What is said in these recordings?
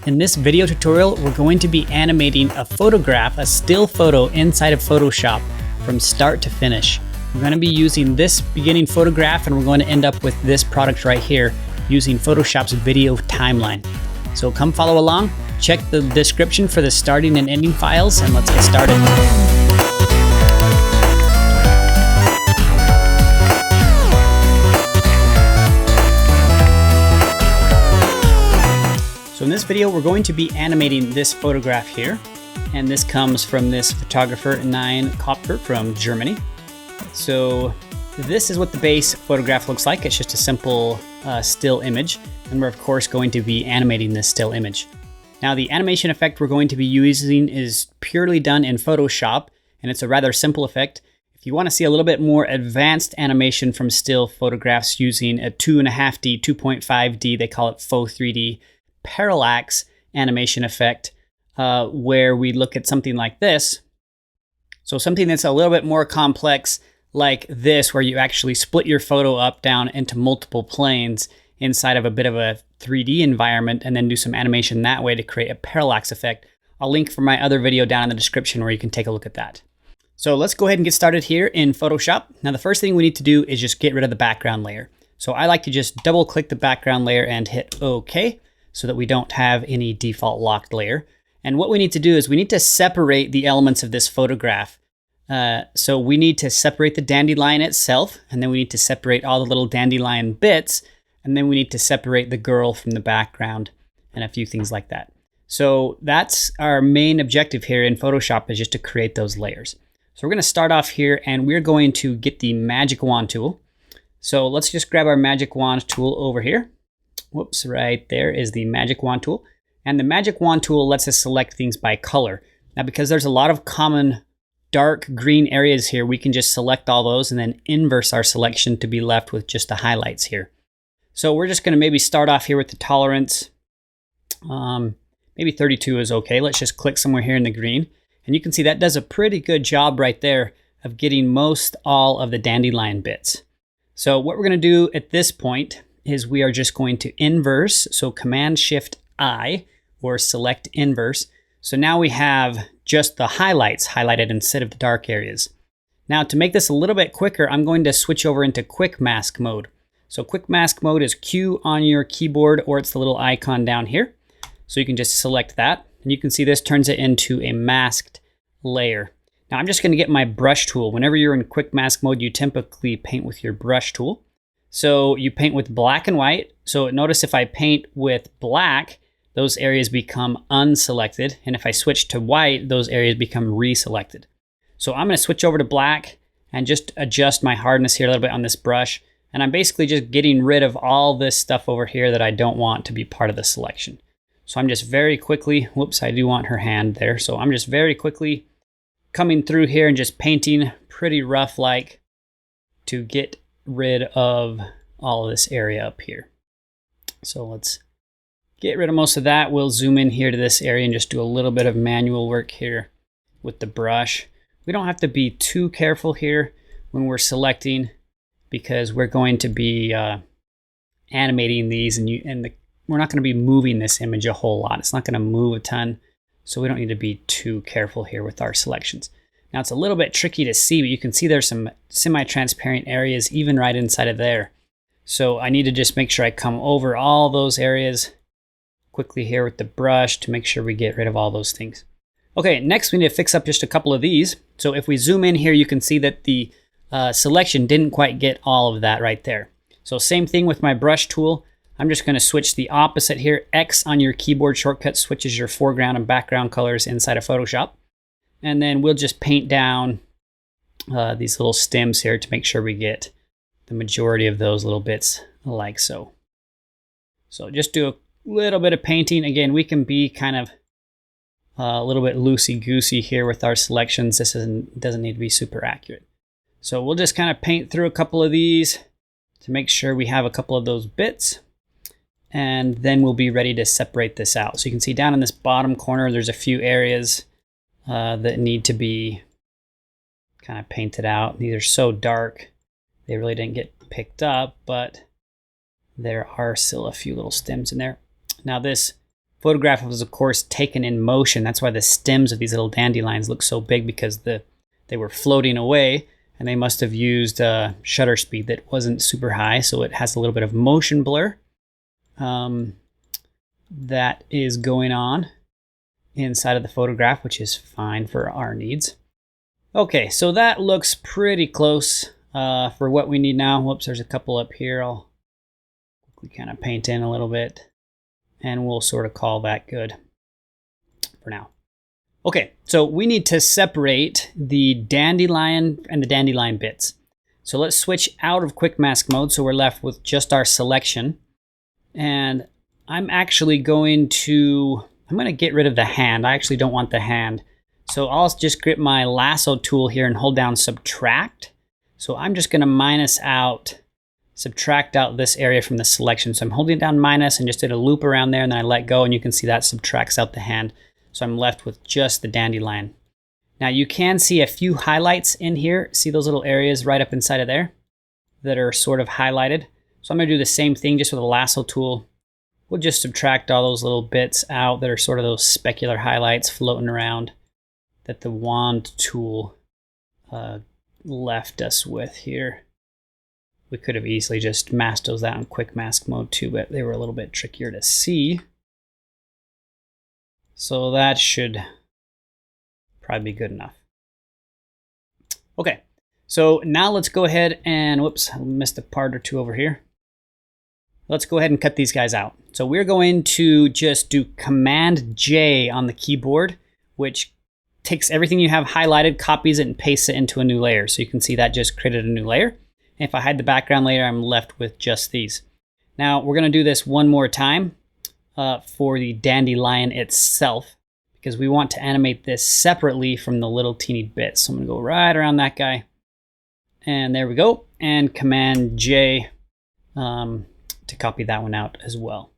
In this video tutorial, we're going to be animating a photograph, a still photo inside of Photoshop from start to finish. We're going to be using this beginning photograph and we're going to end up with this product right here using Photoshop's video timeline. So come follow along, check the description for the starting and ending files, and let's get started. So in this video, we're going to be animating this photograph here. And this comes from this photographer, 9 Kopfer from Germany. So this is what the base photograph looks like. It's just a simple still image. And we're of course going to be animating this still image. Now the animation effect we're going to be using is purely done in Photoshop, and it's a rather simple effect. If you want to see a little bit more advanced animation from still photographs using a 2.5D, 2.5D, they call it Faux 3D, Parallax animation effect, where we look at something like this. So something that's a little bit more complex like this, where you actually split your photo up down into multiple planes inside of a bit of a 3D environment and then do some animation that way to create a parallax effect. I'll link for my other video down in the description where you can take a look at that. So let's go ahead and get started here in Photoshop. Now the first thing we need to do is just get rid of the background layer. So I like to just double click the background layer and hit OK, so that we don't have any default locked layer. And what we need to do is we need to separate the elements of this photograph. So we need to separate the dandelion itself, and then we need to separate all the little dandelion bits, and then we need to separate the girl from the background and a few things like that. So that's our main objective here in Photoshop, is just to create those layers. So we're going to start off here and we're going to get the magic wand tool. So let's just grab our magic wand tool over here. Whoops, right there is the magic wand tool. And the magic wand tool lets us select things by color. Now, because there's a lot of common dark green areas here, we can just select all those and then inverse our selection to be left with just the highlights here. So we're just going to maybe start off here with the tolerance. Maybe 32 is okay. Let's just click somewhere here in the green. And you can see that does a pretty good job right there of getting most all of the dandelion bits. So what we're going to do at this point is we are just going to inverse. So Command-Shift-I or select inverse. So now we have just the highlights highlighted instead of the dark areas. Now to make this a little bit quicker, I'm going to switch over into quick mask mode. So quick mask mode is Q on your keyboard, or it's the little icon down here. So you can just select that and you can see this turns it into a masked layer. Now I'm just going to get my brush tool. Whenever you're in quick mask mode, you typically paint with your brush tool. So you paint with black and white. So notice if I paint with black, those areas become unselected. And if I switch to white, those areas become reselected. So I'm going to switch over to black and just adjust my hardness here a little bit on this brush. And I'm basically just getting rid of all this stuff over here that I don't want to be part of the selection. So I'm just very quickly, whoops, I do want her hand there. So I'm just very quickly coming through here and just painting pretty rough like to get rid of all of this area up here. So let's get rid of most of that. We'll zoom in here to this area and just do a little bit of manual work here with the brush. We don't have to be too careful here when we're selecting, because we're going to be animating these, and we're not going to be moving this image a whole lot. It's not going to move a ton, so we don't need to be too careful here with our selections. Now it's a little bit tricky to see, but you can see there's some semi-transparent areas even right inside of there. So I need to just make sure I come over all those areas quickly here with the brush to make sure we get rid of all those things. Okay, next we need to fix up just a couple of these. So if we zoom in here, you can see that the selection didn't quite get all of that right there. So same thing with my brush tool. I'm just going to switch the opposite here. X on your keyboard shortcut switches your foreground and background colors inside of Photoshop. And then we'll just paint down these little stems here to make sure we get the majority of those little bits like so. So just do a little bit of painting. Again, we can be kind of a little bit loosey-goosey here with our selections. This doesn't need to be super accurate. So we'll just kind of paint through a couple of these to make sure we have a couple of those bits. And then we'll be ready to separate this out. So you can see down in this bottom corner, there's a few areas that need to be kind of painted out. These are so dark, they really didn't get picked up, but there are still a few little stems in there. Now this photograph was, of course, taken in motion. That's why the stems of these little dandelions look so big, because they were floating away, and they must have used shutter speed that wasn't super high, so it has a little bit of motion blur that is going on inside of the photograph, which is fine for our needs. Okay, so that looks pretty close for what we need now. Whoops, there's a couple up here. I'll quickly kind of paint in a little bit, and we'll sort of call that good for now. Okay, so we need to separate the dandelion and the dandelion bits. So let's switch out of quick mask mode, so we're left with just our selection. And I'm actually going to get rid of the hand. I actually don't want the hand. So I'll just grip my lasso tool here and hold down subtract. So I'm just gonna subtract out this area from the selection. So I'm holding down minus and just did a loop around there, and then I let go, and you can see that subtracts out the hand. So I'm left with just the dandelion. Now you can see a few highlights in here. See those little areas right up inside of there that are sort of highlighted? So I'm gonna do the same thing just with a lasso tool. We'll just subtract all those little bits out that are sort of those specular highlights floating around that the wand tool left us with here. We could have easily just masked those out in quick mask mode too, but they were a little bit trickier to see. So that should probably be good enough. Okay, so now let's go ahead and, whoops, I missed a part or two over here. Let's go ahead and cut these guys out. So we're going to just do Command J on the keyboard, which takes everything you have highlighted, copies it, and pastes it into a new layer. So you can see that just created a new layer. And if I hide the background layer, I'm left with just these. Now we're gonna do this one more time for the dandelion itself, because we want to animate this separately from the little teeny bits. So I'm gonna go right around that guy. And there we go. And Command J to copy that one out as well.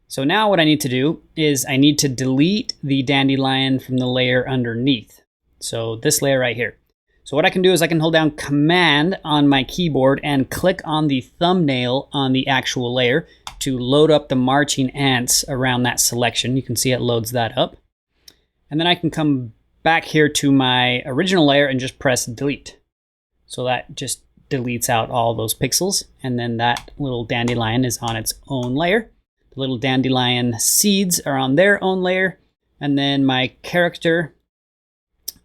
So now what I need to do is I need to delete the dandelion from the layer underneath. So this layer right here. So what I can do is I can hold down Command on my keyboard and click on the thumbnail on the actual layer to load up the marching ants around that selection. You can see it loads that up. And then I can come back here to my original layer and just press delete. So that just deletes out all those pixels, and then that little dandelion is on its own layer. The little dandelion seeds are on their own layer, and then my character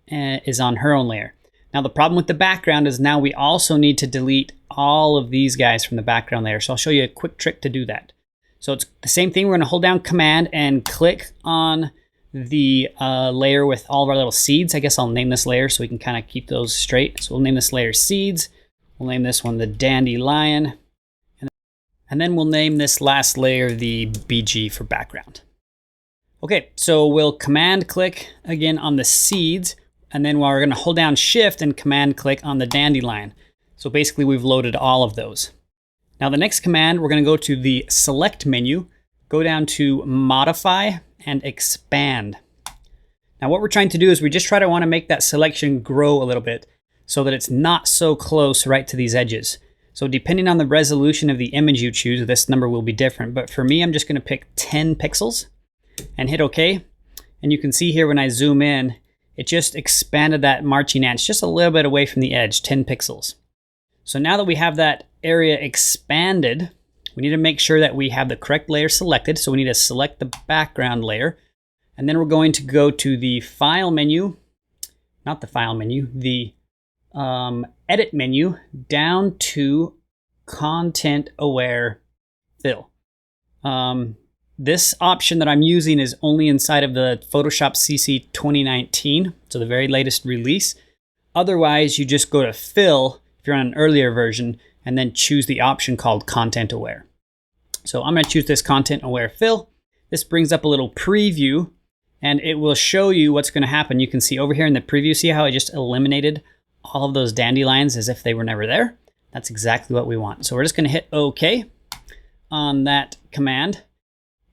is on her own layer. Now the problem with the background is now we also need to delete all of these guys from the background layer. So I'll show you a quick trick to do that. So it's the same thing. We're going to hold down Command and click on the layer with all of our little seeds. I guess I'll name this layer so we can kind of keep those straight. So we'll name this layer seeds. We'll name this one the dandelion. And then we'll name this last layer the BG for background. Okay, so we'll Command click again on the seeds, and then we're going to hold down Shift and Command click on the dandelion. So basically we've loaded all of those. Now the next command, we're going to go to the Select menu, go down to Modify and Expand. Now what we're trying to do is we just want to make that selection grow a little bit, so that it's not so close right to these edges. So depending on the resolution of the image you choose, this number will be different. But for me, I'm just gonna pick 10 pixels and hit OK. And you can see here when I zoom in, it just expanded that marching ants just a little bit away from the edge, 10 pixels. So now that we have that area expanded, we need to make sure that we have the correct layer selected. So we need to select the background layer. And then we're going to go to the File menu, not the File menu, the Edit menu, down to Content Aware Fill. This option that I'm using is only inside of the Photoshop CC 2019, so the very latest release. Otherwise, you just go to Fill if you're on an earlier version, and then choose the option called Content Aware. So I'm going to choose this Content Aware Fill. This brings up a little preview, and it will show you what's going to happen. You can see over here in the preview, see how I just eliminated all of those dandelions as if they were never there? That's exactly what we want. So we're just going to hit OK on that command.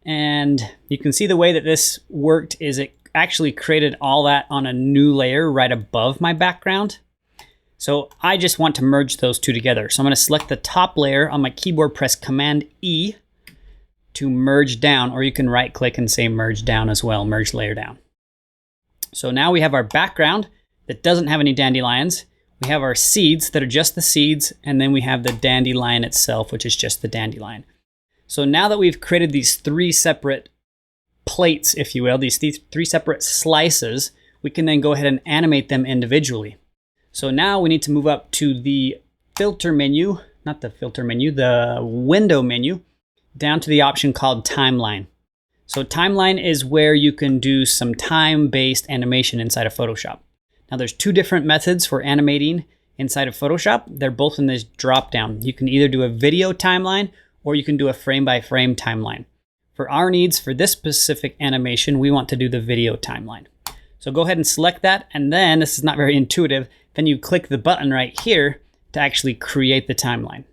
And you can see the way that this worked is it actually created all that on a new layer right above my background. So I just want to merge those two together. So I'm going to select the top layer on my keyboard, press Command E to merge down, or you can right click and say merge down as well, merge layer down. So now we have our background that doesn't have any dandelions. We have our seeds that are just the seeds, and then we have the dandelion itself, which is just the dandelion. So now that we've created these three separate plates, if you will, these three separate slices, we can then go ahead and animate them individually. So now we need to move up to the filter menu, not the filter menu, the window menu, down to the option called timeline. So timeline is where you can do some time-based animation inside of Photoshop. Now there's two different methods for animating inside of Photoshop. They're both in this drop down. You can either do a video timeline or you can do a frame-by-frame timeline. For our needs, for this specific animation, we want to do the video timeline. So go ahead and select that, and then, this is not very intuitive, then you click the button right here to actually create the timeline.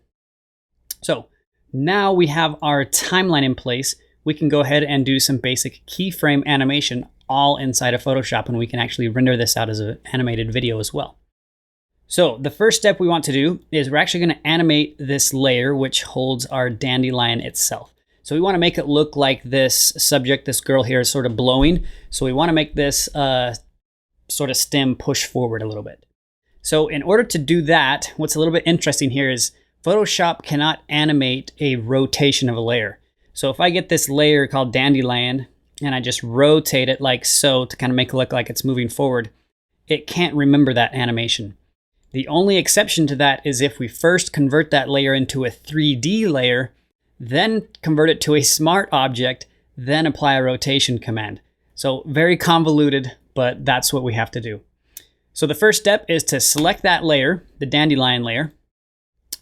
So now we have our timeline in place. We can go ahead and do some basic keyframe animation all inside of Photoshop, and we can actually render this out as an animated video as well. So the first step we want to do is we're actually going to animate this layer which holds our dandelion itself. So we want to make it look like this subject, this girl here, is sort of blowing. So we want to make this sort of stem push forward a little bit. So in order to do that, what's a little bit interesting here is Photoshop cannot animate a rotation of a layer. So if I get this layer called Dandelion and I just rotate it like so to kind of make it look like it's moving forward, it can't remember that animation. The only exception to that is if we first convert that layer into a 3D layer, then convert it to a smart object, then apply a rotation command. So very convoluted, but that's what we have to do. So the first step is to select that layer, the dandelion layer,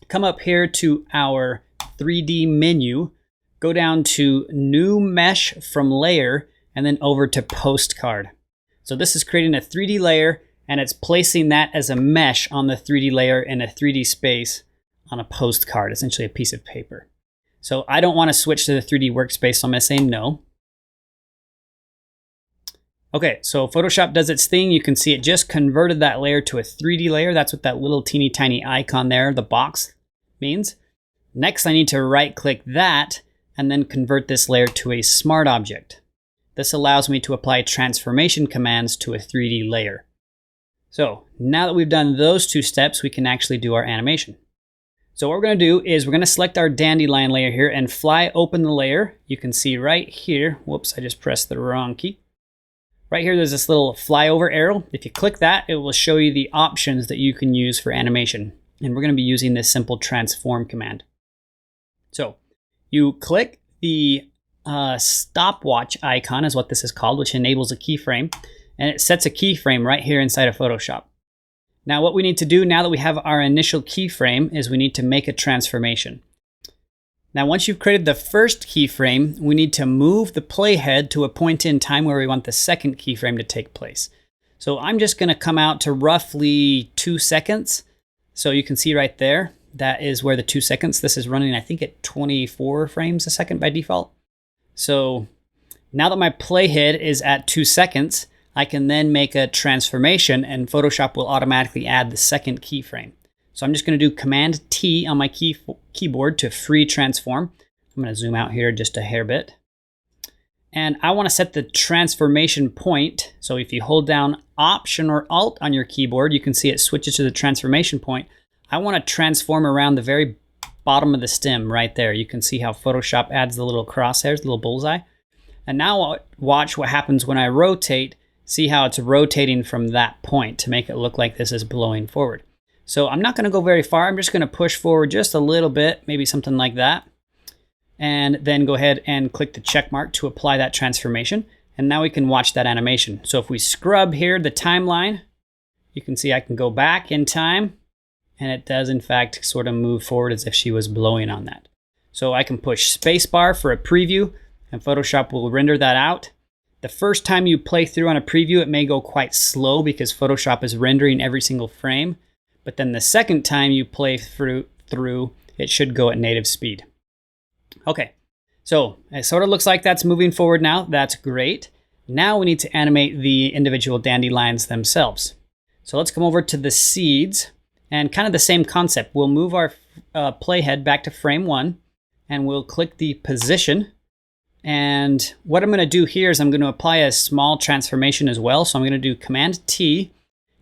come up here to our 3D menu, go down to New Mesh from Layer, and then over to Postcard. So this is creating a 3D layer, and it's placing that as a mesh on the 3D layer in a 3D space on a postcard, essentially a piece of paper. So I don't want to switch to the 3D workspace, so I'm going to say no. Okay, so Photoshop does its thing. You can see it just converted that layer to a 3D layer. That's what that little teeny tiny icon there, the box, means. Next, I need to right click that and then convert this layer to a smart object. This allows me to apply transformation commands to a 3D layer. So now that we've done those two steps, we can actually do our animation. So what we're going to do is we're going to select our dandelion layer here and fly open the layer. You can see right here, whoops, I just pressed the wrong key. Right here, there's this little flyover arrow. If you click that, it will show you the options that you can use for animation. And we're going to be using this simple transform command. So you click the stopwatch icon is what this is called, which enables a keyframe. And it sets a keyframe right here inside of Photoshop. Now what we need to do now that we have our initial keyframe is we need to make a transformation. Now once you've created the first keyframe, we need to move the playhead to a point in time where we want the second keyframe to take place. So I'm just going to come out to roughly 2 seconds. So you can see right there, that is where the 2 seconds, this is running I think at 24 frames a second by default. So now that my playhead is at 2 seconds, I can then make a transformation and Photoshop will automatically add the second keyframe. So I'm just going to do Command T on my keyboard to free transform. I'm going to zoom out here just a hair bit. And I want to set the transformation point. So if you hold down Option or Alt on your keyboard, you can see it switches to the transformation point. I want to transform around the very bottom of the stem right there. You can see how Photoshop adds the little crosshairs, the little bullseye. And now watch what happens when I rotate. See how it's rotating from that point to make it look like this is blowing forward. So I'm not going to go very far. I'm just going to push forward just a little bit, maybe something like that. And then go ahead and click the check mark to apply that transformation. And now we can watch that animation. So if we scrub here the timeline, you can see I can go back in time. And it does in fact sort of move forward as if she was blowing on that. So I can push spacebar for a preview and Photoshop will render that out. The first time you play through on a preview, it may go quite slow because Photoshop is rendering every single frame. But then the second time you play through, it should go at native speed. Okay, so it sort of looks like that's moving forward now. That's great. Now we need to animate the individual dandelions themselves. So let's come over to the seeds and kind of the same concept. We'll move our playhead back to frame 1 and we'll click the position And what I'm going to do here is I'm going to apply a small transformation as well. So I'm going to do Command T.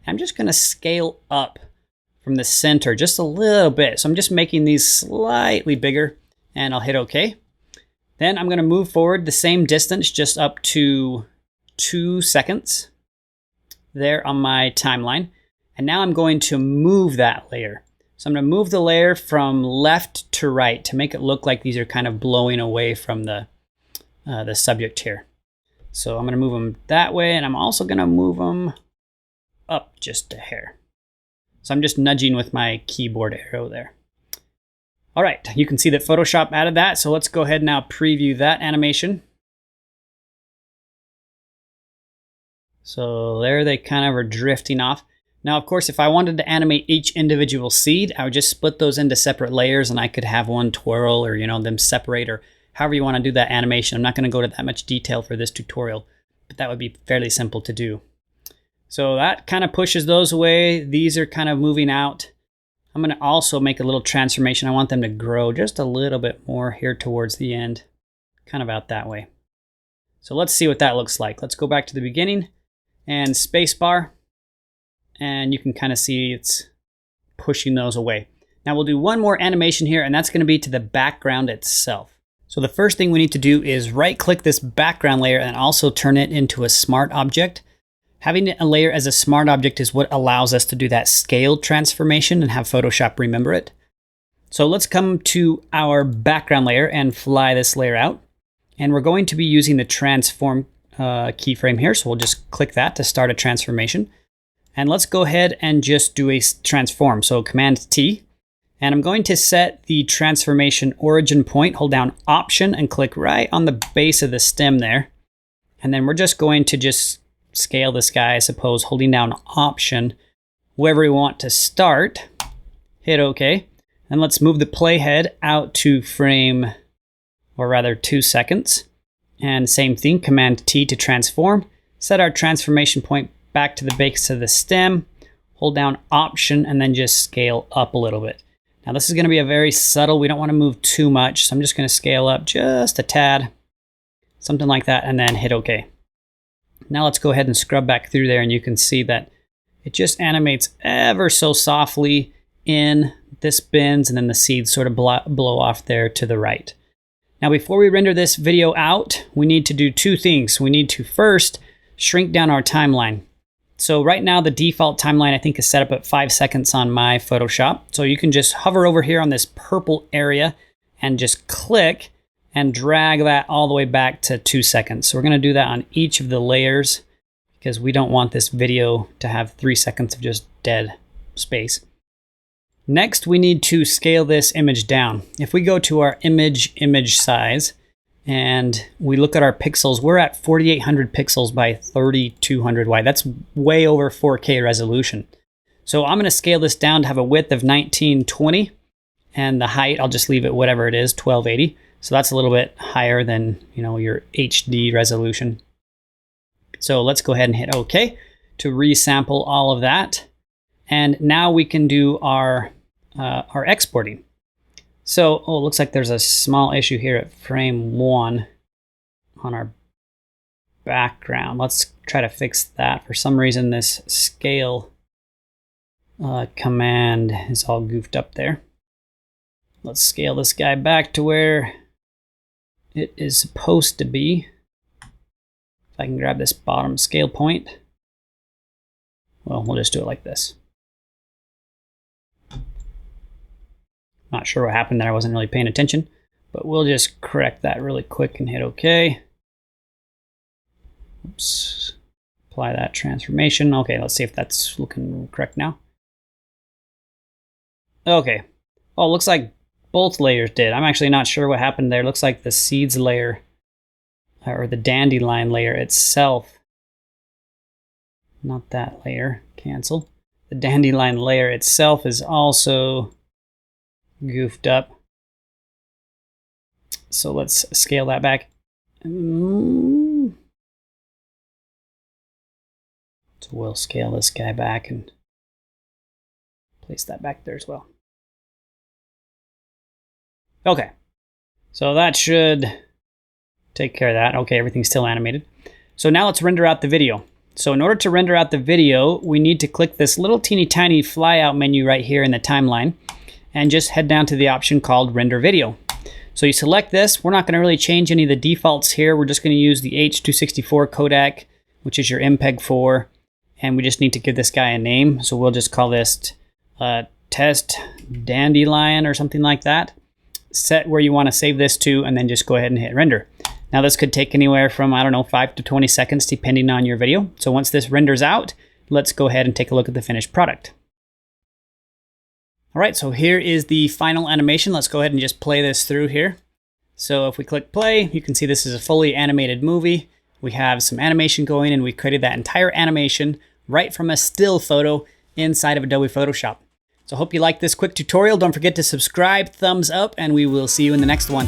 I'm just going to scale up from the center just a little bit. So I'm just making these slightly bigger, and I'll hit OK. Then I'm going to move forward the same distance, just up to 2 seconds there on my timeline. And now I'm going to move that layer. So I'm going to move the layer from left to right to make it look like these are kind of blowing away from the subject here. So I'm going to move them that way, and I'm also going to move them up just a hair. So I'm just nudging with my keyboard arrow there. All right, you can see that Photoshop added that. So let's go ahead and now preview that animation. So there they kind of are drifting off. Now, of course, if I wanted to animate each individual seed, I would just split those into separate layers, and I could have one twirl, or them separate, or however you want to do that animation. I'm not going to go to that much detail for this tutorial, but that would be fairly simple to do. So that kind of pushes those away. These are kind of moving out. I'm going to also make a little transformation. I want them to grow just a little bit more here towards the end, kind of out that way. So let's see what that looks like. Let's go back to the beginning and spacebar, and you can kind of see it's pushing those away. Now we'll do one more animation here, and that's going to be to the background itself. So the first thing we need to do is right-click this background layer and also turn it into a smart object. Having a layer as a smart object is what allows us to do that scaled transformation and have Photoshop remember it. So let's come to our background layer and fly this layer out. And we're going to be using the transform keyframe here. So we'll just click that to start a transformation. And let's go ahead and just do a transform. So Command T. And I'm going to set the transformation origin point, hold down Option and click right on the base of the stem there. And then we're just going to just scale this guy, I suppose, holding down Option, wherever we want to start. Hit OK. And let's move the playhead out to frame, or rather 2 seconds. And same thing, Command T to transform. Set our transformation point back to the base of the stem, hold down Option, and then just scale up a little bit. Now this is going to be a very subtle, we don't want to move too much, so I'm just going to scale up just a tad, something like that, and then hit OK. Now let's go ahead and scrub back through there, and you can see that it just animates ever so softly in. This bends, and then the seeds sort of blow off there to the right. Now before we render this video out, we need to do two things. We need to first shrink down our timeline. So right now the default timeline I think is set up at 5 seconds on my Photoshop. So you can just hover over here on this purple area and just click and drag that all the way back to 2 seconds. So we're going to do that on each of the layers because we don't want this video to have 3 seconds of just dead space. Next, we need to scale this image down. If we go to our image size and we look at our pixels, we're at 4800 pixels by 3200 wide. That's way over 4K resolution. So I'm going to scale this down to have a width of 1920, and the height, I'll just leave it whatever it is, 1280. So that's a little bit higher than, your HD resolution. So let's go ahead and hit OK to resample all of that. And now we can do our exporting. So, it looks like there's a small issue here at frame 1 on our background. Let's try to fix that. For some reason, this scale command is all goofed up there. Let's scale this guy back to where it is supposed to be. If I can grab this bottom scale point. Well, we'll just do it like this. Not sure what happened there, I wasn't really paying attention, but we'll just correct that really quick and hit OK. Oops. Apply that transformation. Okay, let's see if that's looking correct now. Okay. Oh, looks like both layers did. I'm actually not sure what happened there. Looks like the seeds layer, or the dandelion layer itself, not that layer, cancel. The dandelion layer itself is also goofed up. So let's scale that back. So we'll scale this guy back and place that back there as well. Okay, so that should Take care of that. Okay, everything's still animated. So now let's render out the video. So in order to render out the video, we need to click this little teeny tiny flyout menu right here in the timeline and just head down to the option called Render Video. So you select this. We're not going to really change any of the defaults here. We're just going to use the H.264 codec, which is your MPEG-4. And we just need to give this guy a name. So we'll just call this Test Dandelion or something like that. Set where you want to save this to, and then just go ahead and hit render. Now this could take anywhere from, I don't know, 5 to 20 seconds depending on your video. So once this renders out, let's go ahead and take a look at the finished product. All right, so here is the final animation. Let's go ahead and just play this through here. So if we click play, you can see this is a fully animated movie. We have some animation going, and we created that entire animation right from a still photo inside of Adobe Photoshop. So I hope you liked this quick tutorial. Don't forget to subscribe, thumbs up, and we will see you in the next one.